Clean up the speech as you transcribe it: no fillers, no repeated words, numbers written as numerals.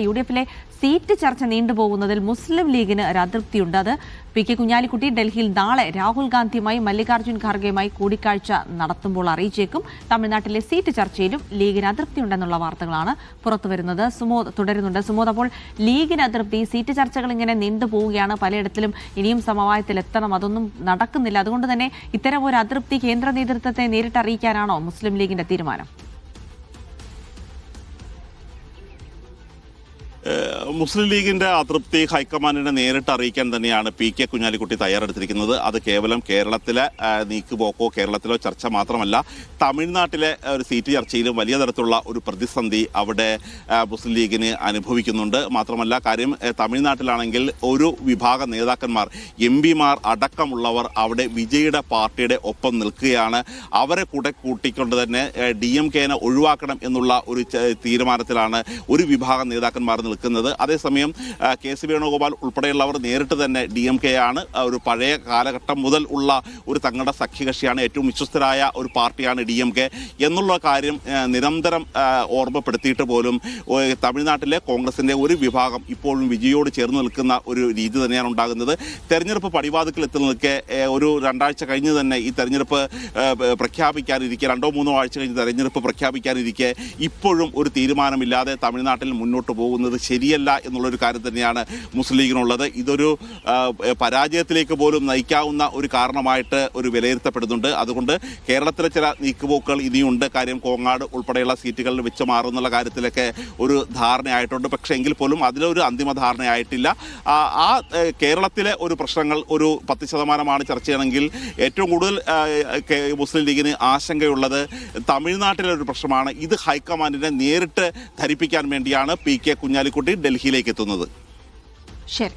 യു.ഡി.എഫിലെ seat ചർച്ച നീണ്ടുപോകുന്നതിൽ മുസ്ലിം ലീഗിന് ഒരു അതൃപ്തിയുണ്ട്. അത് പി.കെ. കുഞ്ഞാലിക്കുട്ടി ഡൽഹിയിൽ നാളെ രാഹുൽ ഗാന്ധിയുമായി മല്ലികാർജ്ജുൻ ഖാർഗെയുമായി കൂടിക്കാഴ്ച നടത്തുമ്പോൾ അറിയിച്ചേക്കും. തമിഴ്നാട്ടിലെ സീറ്റ് ചർച്ചയിലും ലീഗിന് അതൃപ്തിയുണ്ടെന്നുള്ള വാർത്തകളാണ് പുറത്തുവരുന്നത്. സുമോദ് തുടരുന്നുണ്ട്. സുമോദ്, അപ്പോൾ ലീഗിന് അതൃപ്തി, സീറ്റ് ചർച്ചകൾ ഇങ്ങനെ നീണ്ടുപോവുകയാണ്, പലയിടത്തിലും ഇനിയും സമവായത്തിലെത്തണം, അതൊന്നും നടക്കുന്നില്ല. അതുകൊണ്ട് തന്നെ ഇത്തരം ഒരു അതൃപ്തി കേന്ദ്ര നേതൃത്വത്തെ നേരിട്ട് അറിയിക്കാനാണോ മുസ്ലിം ലീഗിന്റെ തീരുമാനം? മുസ്ലിം ലീഗിന്റെ അതൃപ്തി ഹൈക്കമാൻഡിനെ നേരിട്ട് അറിയിക്കാൻ തന്നെയാണ് പി.കെ. കുഞ്ഞാലിക്കുട്ടി തയ്യാറെടുത്തിരിക്കുന്നത്. അത് കേവലം കേരളത്തിലെ നീക്കുപോക്കോ കേരളത്തിലോ ചർച്ച മാത്രമല്ല, തമിഴ്നാട്ടിലെ ഒരു സീറ്റ് ചർച്ചയിലും വലിയ തരത്തിലുള്ള ഒരു പ്രതിസന്ധി അവിടെ മുസ്ലിം ലീഗിന് അനുഭവിക്കുന്നുണ്ട്. മാത്രമല്ല കാര്യം, തമിഴ്നാട്ടിലാണെങ്കിൽ ഒരു വിഭാഗം നേതാക്കന്മാർ, എം.പിമാർ അടക്കമുള്ളവർ അവിടെ വിജയുടെ പാർട്ടിയുടെ ഒപ്പം നിൽക്കുകയാണ്. അവരെ കൂടെ കൂട്ടിക്കൊണ്ട് തന്നെ DMK-നെ ഒഴിവാക്കണം എന്നുള്ള ഒരു തീരുമാനത്തിലാണ് ഒരു വിഭാഗം നേതാക്കന്മാർ നിൽക്കുന്നത്. അതേസമയം KC വേണുഗോപാൽ ഉൾപ്പെടെയുള്ളവർ നേരിട്ട് തന്നെ DMK-യാണ് ഒരു പഴയ കാലഘട്ടം മുതൽ ഉള്ള ഒരു തങ്ങളുടെ സഖ്യകക്ഷിയാണ്, ഏറ്റവും വിശ്വസ്തരായ ഒരു പാർട്ടിയാണ് DMK എന്നുള്ള കാര്യം നിരന്തരം ഓർമ്മപ്പെടുത്തിയിട്ട് പോലും തമിഴ്നാട്ടിലെ കോൺഗ്രസിൻ്റെ ഒരു വിഭാഗം ഇപ്പോഴും വിജയോട് ചേർന്ന് നിൽക്കുന്ന ഒരു രീതി തന്നെയാണ് ഉണ്ടാകുന്നത്. തെരഞ്ഞെടുപ്പ് പടിവാതിക്കൽ എത്തി നിൽക്കെ ഒരു 2 ആഴ്ച കഴിഞ്ഞ് തന്നെ ഈ തെരഞ്ഞെടുപ്പ് പ്രഖ്യാപിക്കാനിരിക്കെ, 2-3 ആഴ്ച കഴിഞ്ഞ് തെരഞ്ഞെടുപ്പ് പ്രഖ്യാപിക്കാനിരിക്കെ ഇപ്പോഴും ഒരു തീരുമാനമില്ലാതെ തമിഴ്നാട്ടിൽ മുന്നോട്ട് പോകുന്നത് ശരിയല്ല എന്നുള്ളൊരു കാര്യം തന്നെയാണ് മുസ്ലിം ലീഗിനുള്ളത്. ഇതൊരു പരാജയത്തിലേക്ക് പോലും നയിക്കാവുന്ന ഒരു കാരണമായിട്ട് ഒരു വിലയിരുത്തപ്പെടുന്നുണ്ട്. അതുകൊണ്ട് കേരളത്തിലെ ചില നീക്കുപോക്കുകൾ ഇനിയുണ്ട്. കാര്യം, കോങ്ങാട് ഉൾപ്പെടെയുള്ള സീറ്റുകളിൽ വെച്ച് മാറുന്നുള്ള കാര്യത്തിലൊക്കെ ഒരു ധാരണയായിട്ടുണ്ട്. പക്ഷേ എങ്കിൽ പോലും അതിലൊരു അന്തിമ ധാരണയായിട്ടില്ല. ആ കേരളത്തിലെ ഒരു പ്രശ്നങ്ങൾ ഒരു 10% ചർച്ച ചെയ്യണമെങ്കിൽ ഏറ്റവും കൂടുതൽ മുസ്ലിം ലീഗിന് ആശങ്കയുള്ളത് തമിഴ്നാട്ടിലെ ഒരു പ്രശ്നമാണ്. ഇത് ഹൈക്കമാൻഡിനെ നേരിട്ട് ധരിപ്പിക്കാൻ വേണ്ടിയാണ് പി.കെ. കുഞ്ഞാലിക്കുട്ടി ഡൽഹിയിലേക്ക് എത്തുന്നത്. ശരി.